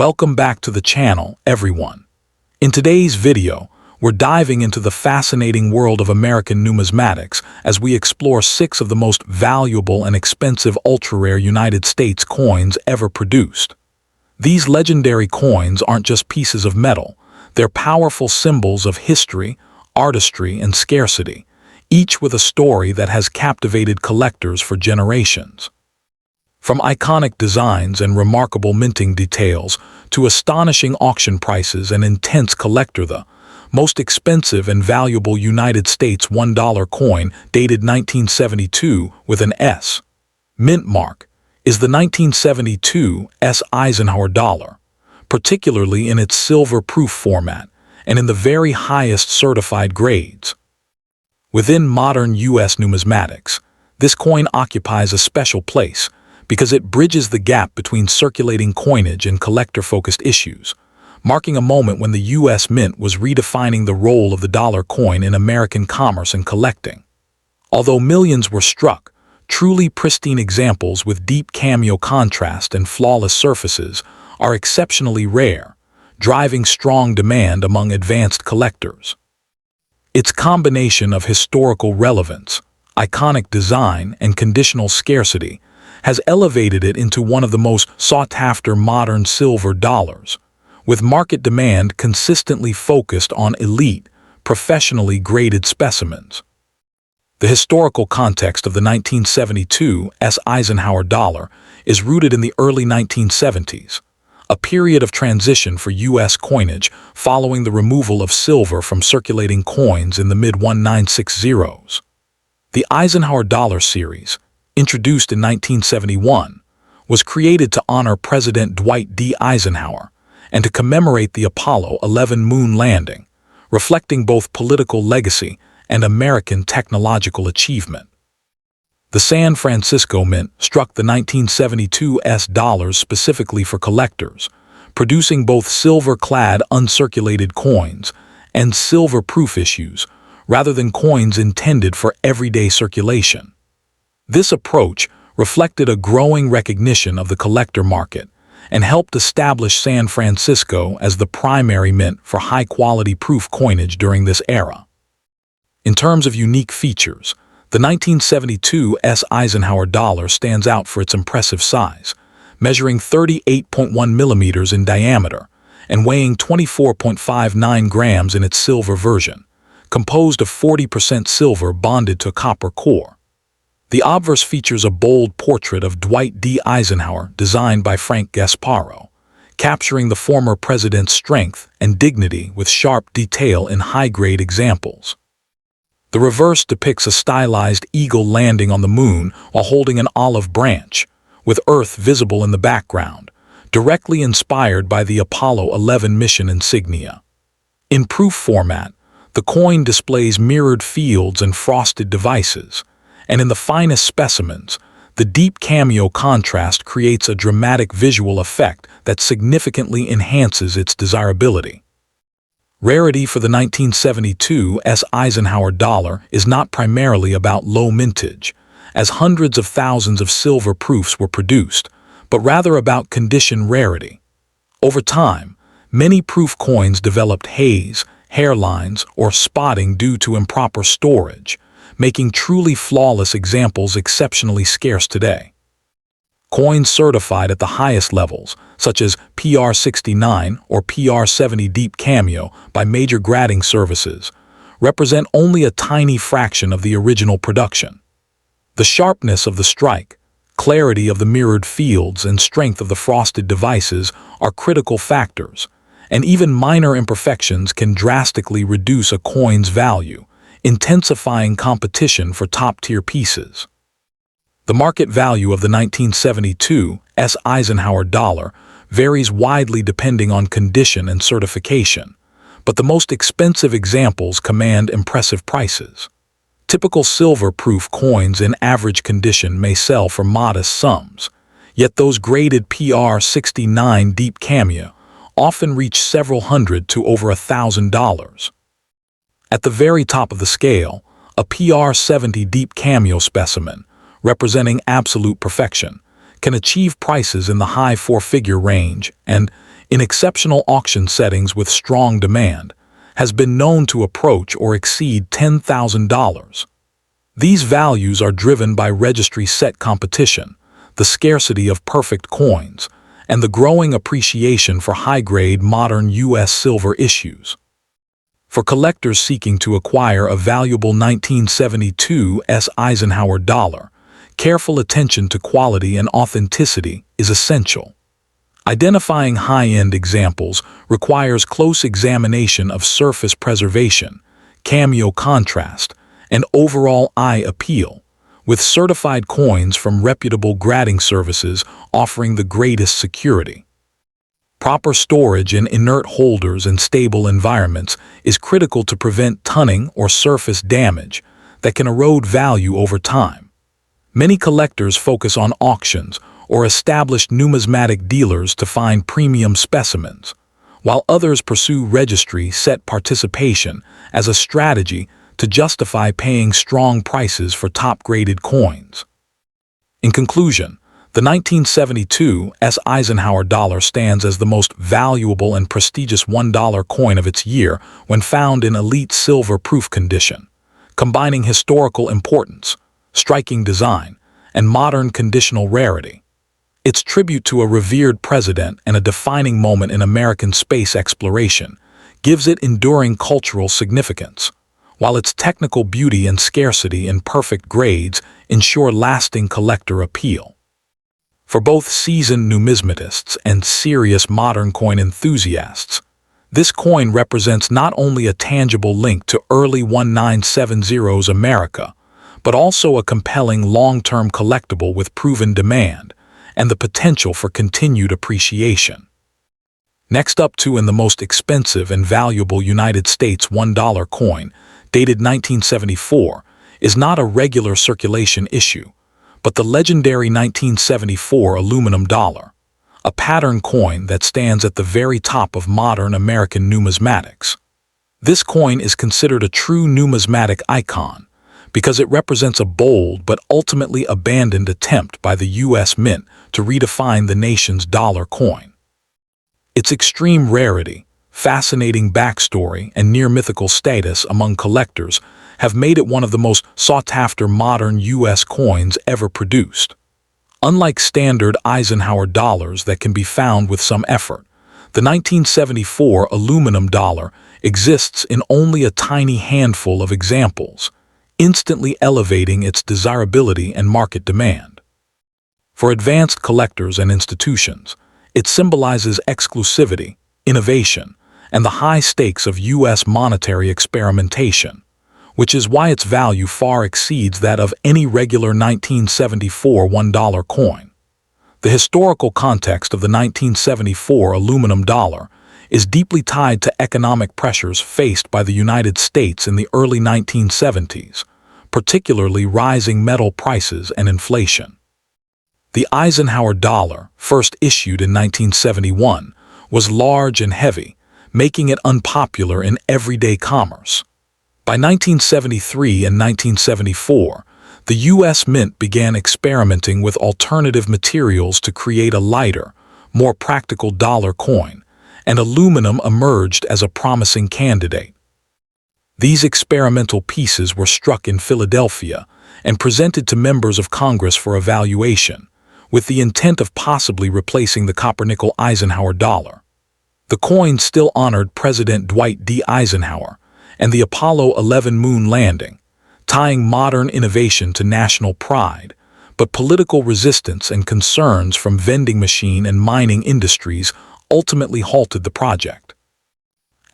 Welcome back to the channel, everyone. In today's video, we're diving into the fascinating world of American numismatics as we explore 6 of the most valuable and expensive ultra-rare United States coins ever produced. These legendary coins aren't just pieces of metal, they're powerful symbols of history, artistry, and scarcity, each with a story that has captivated collectors for generations. From iconic designs and remarkable minting details to astonishing auction prices and intense collector, the most expensive and valuable United States $1 coin dated 1972 with an S. Mint mark is the 1972 Eisenhower Dollar, particularly in its silver-proof format and in the very highest certified grades. Within modern U.S. numismatics, this coin occupies a special place because it bridges the gap between circulating coinage and collector-focused issues, marking a moment when the U.S. Mint was redefining the role of the dollar coin in American commerce and collecting. Although millions were struck, truly pristine examples with deep cameo contrast and flawless surfaces are exceptionally rare, driving strong demand among advanced collectors. Its combination of historical relevance, iconic design, and conditional scarcity has elevated it into one of the most sought-after modern silver dollars, with market demand consistently focused on elite, professionally graded specimens. The historical context of the 1972 Eisenhower Dollar is rooted in the early 1970s, a period of transition for U.S. coinage following the removal of silver from circulating coins in the mid-1960s. The Eisenhower Dollar series, introduced in 1971, was created to honor President Dwight D. Eisenhower and to commemorate the Apollo 11 moon landing, reflecting both political legacy and American technological achievement. The San Francisco Mint struck the 1972 dollars specifically for collectors, producing both silver-clad uncirculated coins and silver-proof issues, rather than coins intended for everyday circulation. This approach reflected a growing recognition of the collector market and helped establish San Francisco as the primary mint for high-quality proof coinage during this era. In terms of unique features, the 1972 Eisenhower Dollar stands out for its impressive size, measuring 38.1 millimeters in diameter and weighing 24.59 grams in its silver version, composed of 40% silver bonded to a copper core. The obverse features a bold portrait of Dwight D. Eisenhower designed by Frank Gasparo, capturing the former president's strength and dignity with sharp detail in high-grade examples. The reverse depicts a stylized eagle landing on the moon while holding an olive branch, with Earth visible in the background, directly inspired by the Apollo 11 mission insignia. In proof format, the coin displays mirrored fields and frosted devices, and in the finest specimens, the deep cameo contrast creates a dramatic visual effect that significantly enhances its desirability. Rarity for the 1972 Eisenhower Dollar is not primarily about low mintage, as hundreds of thousands of silver proofs were produced, but rather about condition rarity. Over time, many proof coins developed haze, hairlines, or spotting due to improper storage, making truly flawless examples exceptionally scarce today. Coins certified at the highest levels, such as PR69 or PR70 deep cameo by major grading services, represent only a tiny fraction of the original production. The sharpness of the strike, clarity of the mirrored fields, and strength of the frosted devices are critical factors, and even minor imperfections can drastically reduce a coin's value, intensifying competition for top-tier pieces. The market value of the 1972 Eisenhower Dollar varies widely depending on condition and certification, but the most expensive examples command impressive prices. Typical silver-proof coins in average condition may sell for modest sums, yet those graded PR69 deep cameo often reach several hundred to over $1,000. At the very top of the scale, a PR70 deep cameo specimen, representing absolute perfection, can achieve prices in the high four-figure range and, in exceptional auction settings with strong demand, has been known to approach or exceed $10,000. These values are driven by registry set competition, the scarcity of perfect coins, and the growing appreciation for high-grade modern U.S. silver issues. For collectors seeking to acquire a valuable 1972 Eisenhower dollar, careful attention to quality and authenticity is essential. Identifying high-end examples requires close examination of surface preservation, cameo contrast, and overall eye appeal, with certified coins from reputable grading services offering the greatest security. Proper storage in inert holders and stable environments is critical to prevent tunning or surface damage that can erode value over time. Many collectors focus on auctions or established numismatic dealers to find premium specimens, while others pursue registry set participation as a strategy to justify paying strong prices for top-graded coins. In conclusion, the 1972 Eisenhower dollar stands as the most valuable and prestigious $1 coin of its year when found in elite silver-proof condition, combining historical importance, striking design, and modern conditional rarity. Its tribute to a revered president and a defining moment in American space exploration gives it enduring cultural significance, while its technical beauty and scarcity in perfect grades ensure lasting collector appeal. For both seasoned numismatists and serious modern coin enthusiasts, this coin represents not only a tangible link to early 1970s America, but also a compelling long-term collectible with proven demand and the potential for continued appreciation. Next up in the most expensive and valuable United States $1 coin, dated 1974, is not a regular circulation issue, but the legendary 1974 aluminum dollar, a pattern coin that stands at the very top of modern American numismatics. This coin is considered a true numismatic icon because it represents a bold but ultimately abandoned attempt by the U.S. Mint to redefine the nation's dollar coin. Its extreme rarity, fascinating backstory, and near-mythical status among collectors have made it one of the most sought-after modern U.S. coins ever produced. Unlike standard Eisenhower dollars that can be found with some effort, the 1974 aluminum dollar exists in only a tiny handful of examples, instantly elevating its desirability and market demand. For advanced collectors and institutions, it symbolizes exclusivity, innovation, and the high stakes of U.S. monetary experimentation, which is why its value far exceeds that of any regular 1974 $1 coin. The historical context of the 1974 aluminum dollar is deeply tied to economic pressures faced by the United States in the early 1970s, particularly rising metal prices and inflation. The Eisenhower dollar, first issued in 1971, was large and heavy, making it unpopular in everyday commerce. By 1973 and 1974, the U.S. Mint began experimenting with alternative materials to create a lighter, more practical dollar coin, and aluminum emerged as a promising candidate. These experimental pieces were struck in Philadelphia and presented to members of Congress for evaluation, with the intent of possibly replacing the copper-nickel Eisenhower dollar. The coin still honored President Dwight D. Eisenhower and the Apollo 11 moon landing, tying modern innovation to national pride, but political resistance and concerns from vending machine and mining industries ultimately halted the project.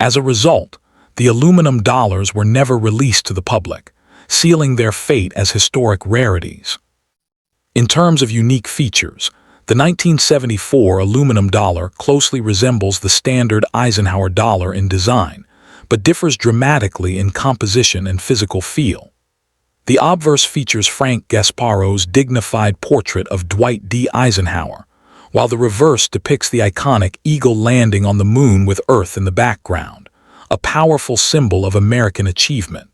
As a result, the aluminum dollars were never released to the public, sealing their fate as historic rarities. In terms of unique features, the 1974 aluminum dollar closely resembles the standard Eisenhower dollar in design, but differs dramatically in composition and physical feel. The obverse features Frank Gasparo's dignified portrait of Dwight D. Eisenhower, while the reverse depicts the iconic eagle landing on the moon with Earth in the background, a powerful symbol of American achievement.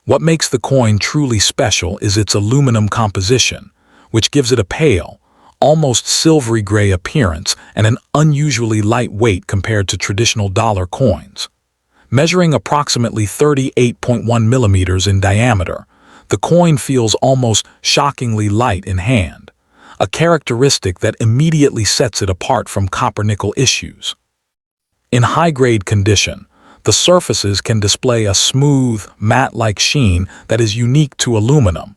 What makes the coin truly special is its aluminum composition, which gives it a pale, almost silvery gray appearance and an unusually light weight compared to traditional dollar coins. Measuring approximately 38.1 millimeters in diameter, the coin feels almost shockingly light in hand, a characteristic that immediately sets it apart from copper-nickel issues. In high-grade condition, the surfaces can display a smooth, matte-like sheen that is unique to aluminum,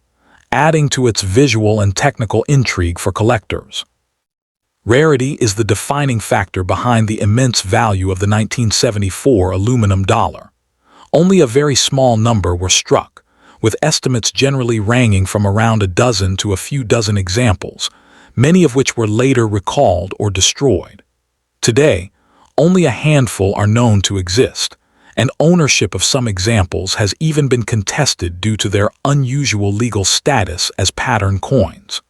adding to its visual and technical intrigue for collectors. Rarity is the defining factor behind the immense value of the 1974 aluminum dollar. Only a very small number were struck, with estimates generally ranging from around a dozen to a few dozen examples, many of which were later recalled or destroyed. Today, only a handful are known to exist, and ownership of some examples has even been contested due to their unusual legal status as pattern coins.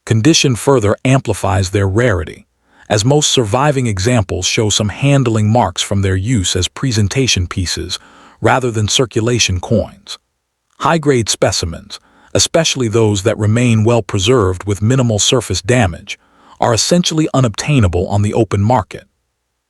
Condition further amplifies their rarity, as most surviving examples show some handling marks from their use as presentation pieces rather than circulation coins. High-grade specimens, especially those that remain well preserved with minimal surface damage, are essentially unobtainable on the open market.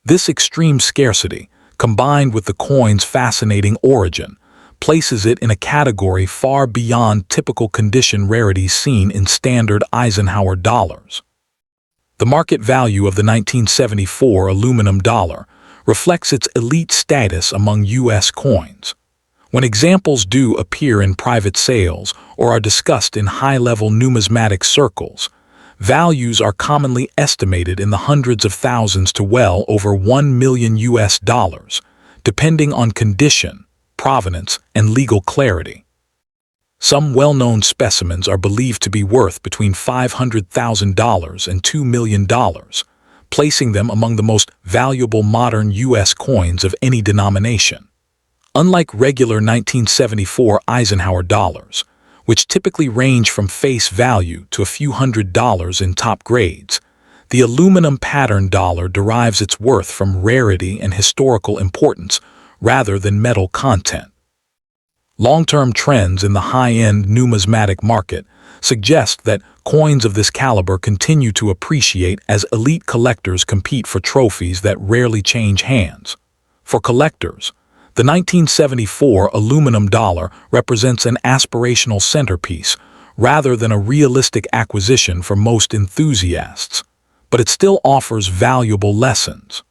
This extreme scarcity, combined with the coin's fascinating origin, places it in a category far beyond typical condition rarities seen in standard Eisenhower dollars. The market value of the 1974 aluminum dollar reflects its elite status among U.S. coins. When examples do appear in private sales or are discussed in high-level numismatic circles, values are commonly estimated in the hundreds of thousands to well over $1 million US, depending on condition, provenance, and legal clarity. Some well-known specimens are believed to be worth between $500,000 and $2 million, placing them among the most valuable modern U.S. coins of any denomination. Unlike regular 1974 Eisenhower dollars, which typically range from face value to a few $100s in top grades, the aluminum pattern dollar derives its worth from rarity and historical importance rather than metal content. Long-term trends in the high-end numismatic market suggest that coins of this caliber continue to appreciate as elite collectors compete for trophies that rarely change hands. For collectors, the 1974 aluminum dollar represents an aspirational centerpiece rather than a realistic acquisition for most enthusiasts, but it still offers valuable lessons.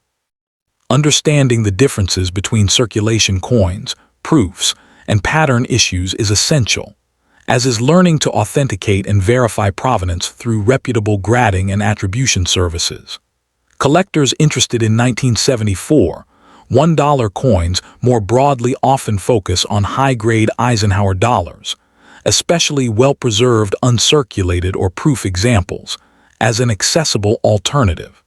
Understanding the differences between circulation coins, proofs, and pattern issues is essential, as is learning to authenticate and verify provenance through reputable grading and attribution services. Collectors interested in 1974 $1 coins more broadly often focus on high-grade Eisenhower dollars, especially well-preserved uncirculated or proof examples, as an accessible alternative.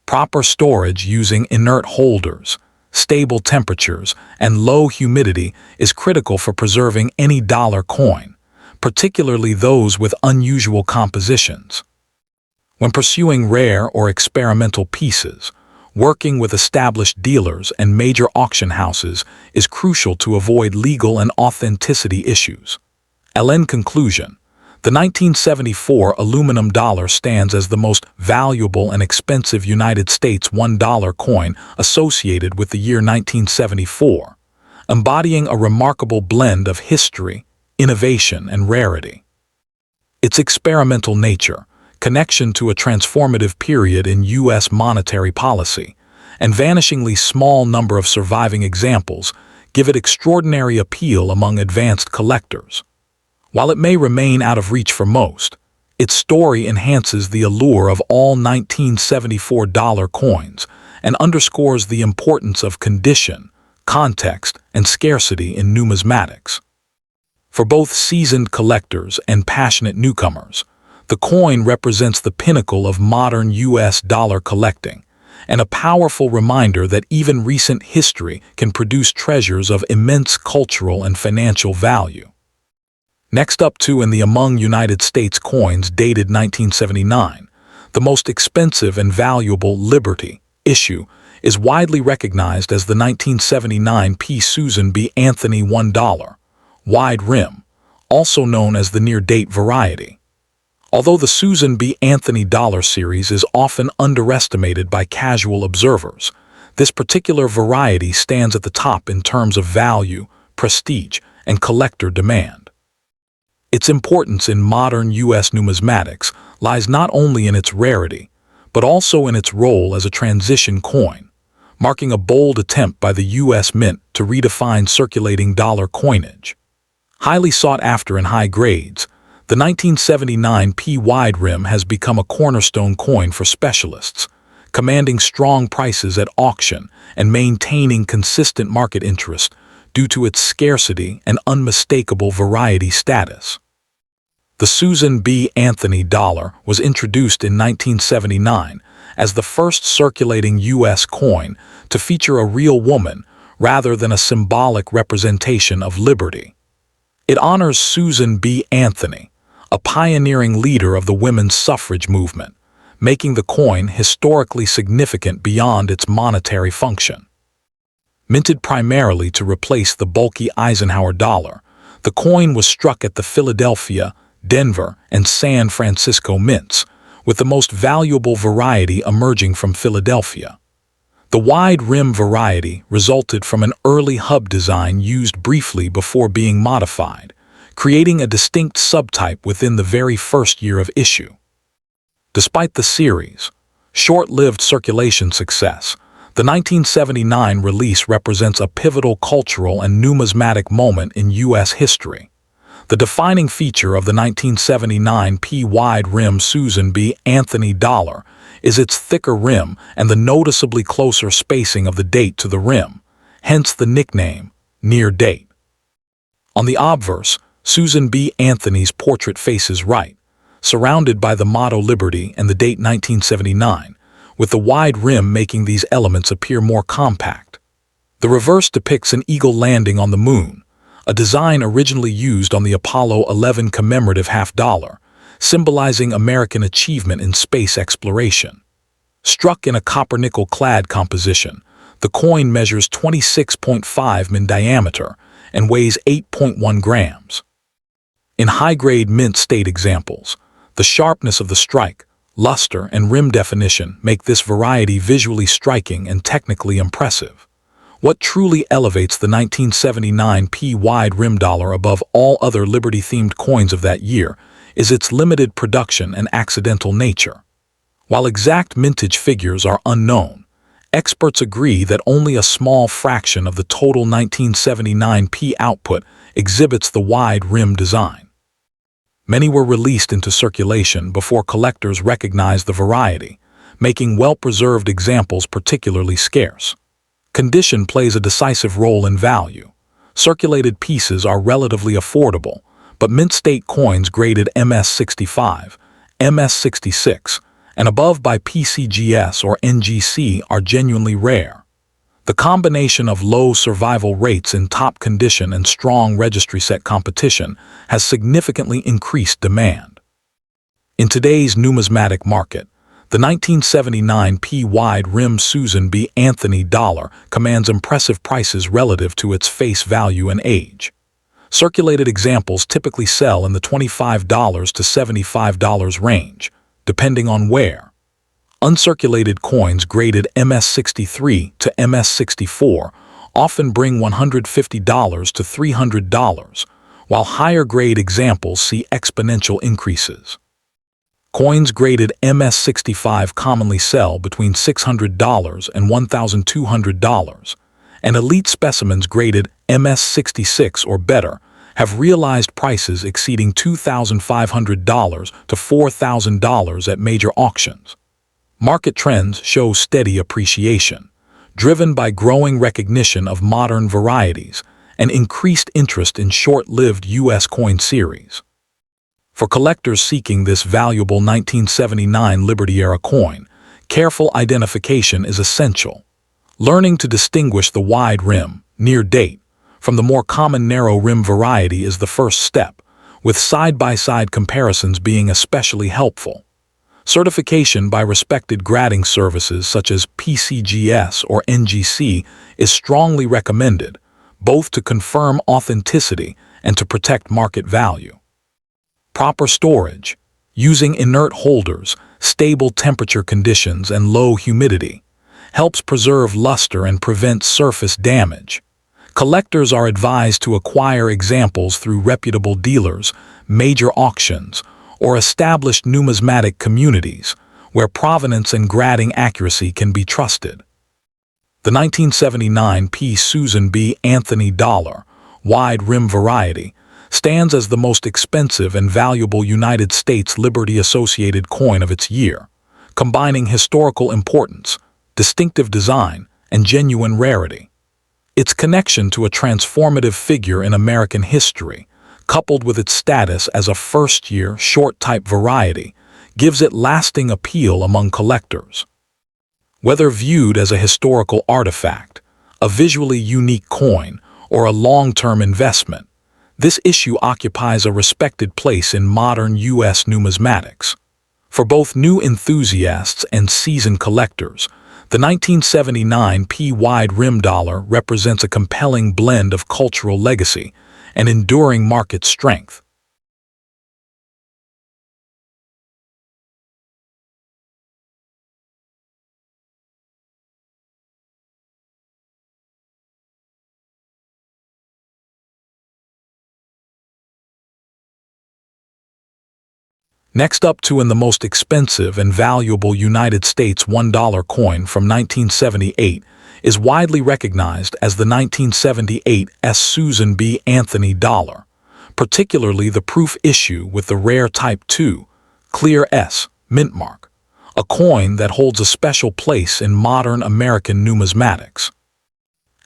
Proper storage using inert holders, stable temperatures, and low humidity is critical for preserving any dollar coin, particularly those with unusual compositions. When pursuing rare or experimental pieces, working with established dealers and major auction houses is crucial to avoid legal and authenticity issues. In conclusion, the 1974 aluminum dollar stands as the most valuable and expensive United States $1 coin associated with the year 1974, embodying a remarkable blend of history, innovation, and rarity. Its experimental nature, connection to a transformative period in U.S. monetary policy, and vanishingly small number of surviving examples give it extraordinary appeal among advanced collectors. While it may remain out of reach for most, its story enhances the allure of all 1974 dollar coins and underscores the importance of condition, context, and scarcity in numismatics. For both seasoned collectors and passionate newcomers, the coin represents the pinnacle of modern U.S. dollar collecting, and a powerful reminder that even recent history can produce treasures of immense cultural and financial value. Next up in the among United States coins dated 1979, the most expensive and valuable Liberty issue is widely recognized as the 1979 P. Susan B. Anthony $1 wide rim, also known as the near-date variety. Although the Susan B. Anthony Dollar series is often underestimated by casual observers, this particular variety stands at the top in terms of value, prestige, and collector demand. Its importance in modern U.S. numismatics lies not only in its rarity, but also in its role as a transition coin, marking a bold attempt by the U.S. Mint to redefine circulating dollar coinage. Highly sought after in high grades, the 1979 P wide rim has become a cornerstone coin for specialists, commanding strong prices at auction and maintaining consistent market interest due to its scarcity and unmistakable variety status. The Susan B. Anthony Dollar was introduced in 1979 as the first circulating U.S. coin to feature a real woman rather than a symbolic representation of liberty. It honors Susan B. Anthony, a pioneering leader of the women's suffrage movement, making the coin historically significant beyond its monetary function. Minted primarily to replace the bulky Eisenhower dollar, the coin was struck at the Philadelphia, Denver, and San Francisco mints, with the most valuable variety emerging from Philadelphia. The wide rim variety resulted from an early hub design used briefly before being modified, creating a distinct subtype within the very first year of issue. Despite the series' short-lived circulation success, the 1979 release represents a pivotal cultural and numismatic moment in U.S. history. The defining feature of the 1979 P wide rim Susan B. Anthony Dollar is its thicker rim and the noticeably closer spacing of the date to the rim, hence the nickname, near date. On the obverse, Susan B. Anthony's portrait faces right, surrounded by the motto Liberty and the date 1979, with the wide rim making these elements appear more compact. The reverse depicts an eagle landing on the moon, a design originally used on the Apollo 11 commemorative $50, symbolizing American achievement in space exploration. Struck in a copper-nickel-clad composition, the coin measures 26.5 in diameter and weighs 8.1 grams. In high-grade mint state examples, the sharpness of the strike, luster, and rim definition make this variety visually striking and technically impressive. What truly elevates the 1979 P wide rim dollar above all other Liberty-themed coins of that year is its limited production and accidental nature. While exact mintage figures are unknown, experts agree that only a small fraction of the total 1979 P output exhibits the wide rim design. Many were released into circulation before collectors recognized the variety, making well-preserved examples particularly scarce. Condition plays a decisive role in value. Circulated pieces are relatively affordable, but mint state coins graded MS65, MS66, and above by PCGS or NGC are genuinely rare. The combination of low survival rates in top condition and strong registry set competition has significantly increased demand. In today's numismatic market, the 1979 P wide rim Susan B. Anthony Dollar commands impressive prices relative to its face value and age. Circulated examples typically sell in the $25 to $75 range, depending on wear. Uncirculated coins graded MS63 to MS64 often bring $150 to $300, while higher-grade examples see exponential increases. Coins graded MS65 commonly sell between $600 and $1,200, and elite specimens graded MS66 or better have realized prices exceeding $2,500 to $4,000 at major auctions. Market trends show steady appreciation, driven by growing recognition of modern varieties and increased interest in short-lived U.S. coin series. For collectors seeking this valuable 1979 Liberty-era coin, careful identification is essential. Learning to distinguish the wide rim, near date, from the more common narrow rim variety is the first step, with side-by-side comparisons being especially helpful. Certification by respected grading services such as PCGS or NGC is strongly recommended, both to confirm authenticity and to protect market value. Proper storage, Using inert holders, stable temperature conditions, and low humidity helps preserve luster and prevent surface damage. Collectors are advised to acquire examples through reputable dealers, major auctions, or established numismatic communities where provenance and grading accuracy can be trusted. The 1979 P. Susan B. Anthony Dollar, wide rim variety, stands as the most expensive and valuable United States Liberty-associated coin of its year, combining historical importance, distinctive design, and genuine rarity. Its connection to a transformative figure in American history, coupled with its status as a first-year, short-type variety, gives it lasting appeal among collectors. Whether viewed as a historical artifact, a visually unique coin, or a long-term investment, this issue occupies a respected place in modern U.S. numismatics. For both new enthusiasts and seasoned collectors, the 1979 P. Wide Rim Dollar represents a compelling blend of cultural legacy and enduring market strength. Next up to, and the most expensive and valuable United States $1 coin from 1978 is widely recognized as the 1978 S. Susan B. Anthony Dollar, particularly the proof issue with the rare Type 2, clear S, mintmark, a coin that holds a special place in modern American numismatics.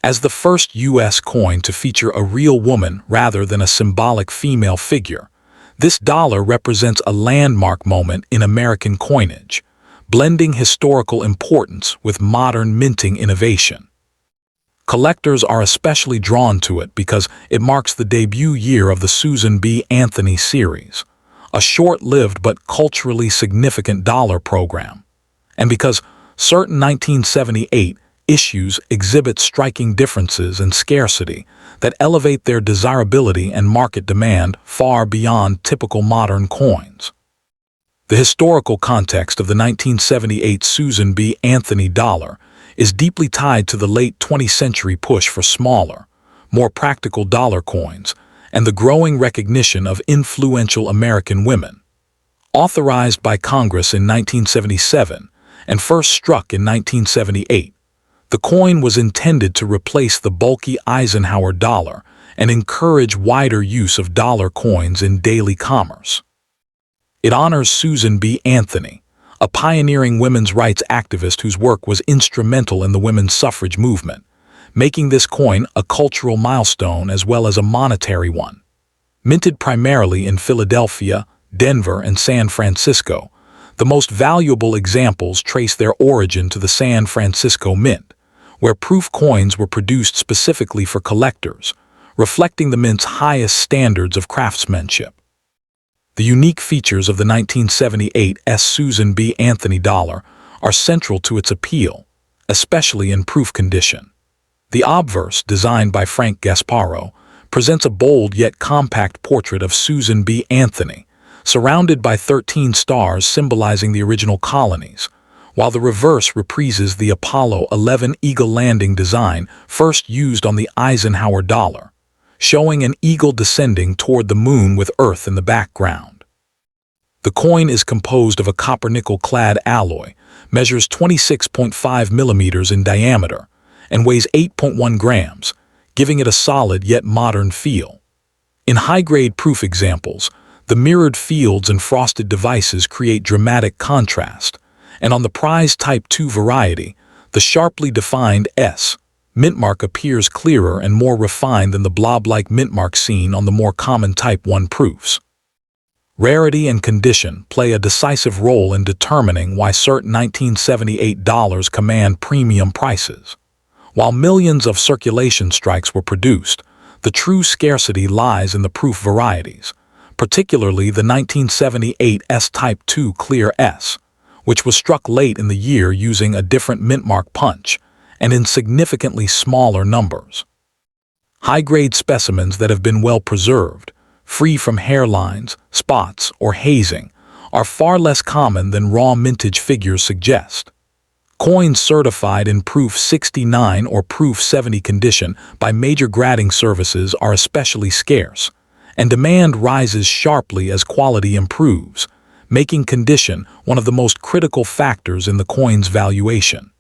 As the first U.S. coin to feature a real woman rather than a symbolic female figure, this dollar represents a landmark moment in American coinage, blending historical importance with modern minting innovation. Collectors are especially drawn to it because it marks the debut year of the Susan B. Anthony series, a short-lived but culturally significant dollar program, and because certain 1978 issues exhibit striking differences in scarcity that elevate their desirability and market demand far beyond typical modern coins. The historical context of the 1978 Susan B. Anthony Dollar is deeply tied to the late 20th century push for smaller, more practical dollar coins and the growing recognition of influential American women. Authorized by Congress in 1977 and first struck in 1978, the coin was intended to replace the bulky Eisenhower dollar and encourage wider use of dollar coins in daily commerce. It honors Susan B. Anthony, a pioneering women's rights activist whose work was instrumental in the women's suffrage movement, making this coin a cultural milestone as well as a monetary one. Minted primarily in Philadelphia, Denver, and San Francisco, the most valuable examples trace their origin to the San Francisco Mint, where proof coins were produced specifically for collectors, reflecting the mint's highest standards of craftsmanship. The unique features of the 1978 S. Susan B. Anthony Dollar are central to its appeal, especially in proof condition. The obverse, designed by Frank Gasparo, presents a bold yet compact portrait of Susan B. Anthony, surrounded by 13 stars symbolizing the original colonies, while the reverse reprises the Apollo 11 eagle landing design first used on the Eisenhower dollar, showing an eagle descending toward the moon with Earth in the background. The coin is composed of a copper-nickel-clad alloy, measures 26.5 millimeters in diameter, and weighs 8.1 grams, giving it a solid yet modern feel. In high-grade proof examples, the mirrored fields and frosted devices create dramatic contrast, and on the prized Type 2 variety, the sharply defined S mintmark appears clearer and more refined than the blob-like mintmark seen on the more common Type 1 proofs. Rarity and condition play a decisive role in determining why certain 1978 dollars command premium prices. While millions of circulation strikes were produced, the true scarcity lies in the proof varieties, particularly the 1978 S Type 2 Clear S, which was struck late in the year using a different mintmark punch and in significantly smaller numbers. High-grade specimens that have been well preserved, free from hairlines, spots, or hazing, are far less common than raw mintage figures suggest. Coins certified in Proof 69 or Proof 70 condition by major grading services are especially scarce, and demand rises sharply as quality improves, making condition one of the most critical factors in the coin's valuation.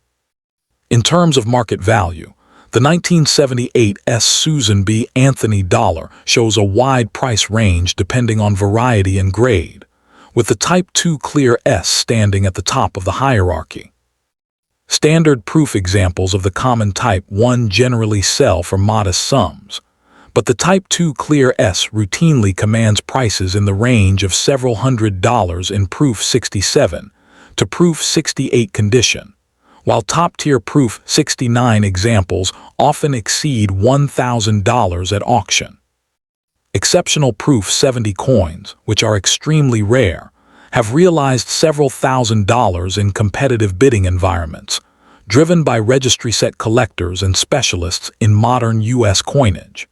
In terms of market value, the 1978 Susan B. Anthony dollar shows a wide price range depending on variety and grade, with the Type II clear S standing at the top of the hierarchy. Standard proof examples of the common Type I generally sell for modest sums, but the Type II clear S routinely commands prices in the range of several $100s in Proof 67 to Proof 68 condition, while top-tier Proof 69 examples often exceed $1,000 at auction. Exceptional Proof 70 coins, which are extremely rare, have realized several $1,000s in competitive bidding environments, driven by registry-set collectors and specialists in modern U.S. coinage.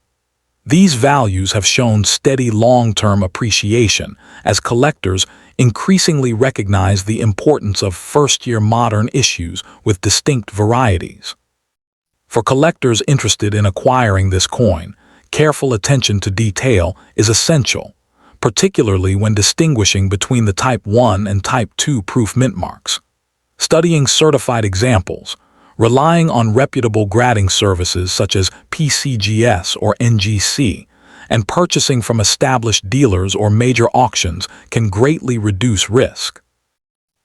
These values have shown steady long-term appreciation as collectors increasingly recognize the importance of first-year modern issues with distinct varieties. For collectors interested in acquiring this coin, careful attention to detail is essential, particularly when distinguishing between the Type I and Type II proof mint marks. Studying certified examples, relying on reputable grading services such as PCGS or NGC, and purchasing from established dealers or major auctions can greatly reduce risk.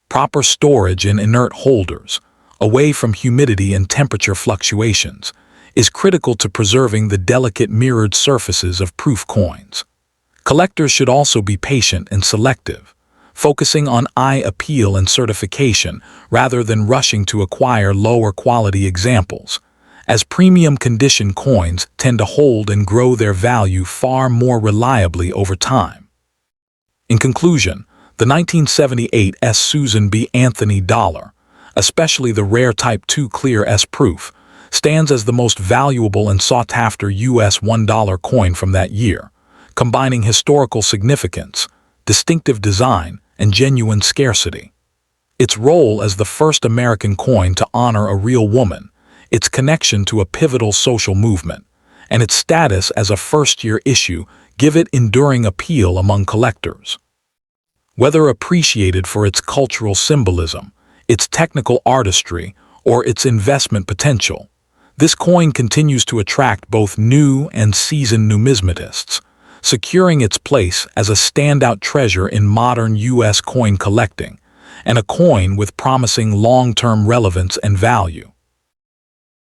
Proper storage in inert holders, away from humidity and temperature fluctuations, is critical to preserving the delicate mirrored surfaces of proof coins. Collectors should also be patient and selective, focusing on eye appeal and certification rather than rushing to acquire lower quality examples, as premium condition coins tend to hold and grow their value far more reliably over time. In conclusion, the 1978 Susan B. Anthony dollar, especially the rare Type II clear S proof, stands as the most valuable and sought-after U.S. $1 coin from that year, combining historical significance, distinctive design, and genuine scarcity. Its role as the first American coin to honor a real woman, its connection to a pivotal social movement, and its status as a first-year issue give it enduring appeal among collectors. Whether appreciated for its cultural symbolism, its technical artistry, or its investment potential, this coin continues to attract both new and seasoned numismatists, securing its place as a standout treasure in modern U.S. coin collecting, and a coin with promising long-term relevance and value.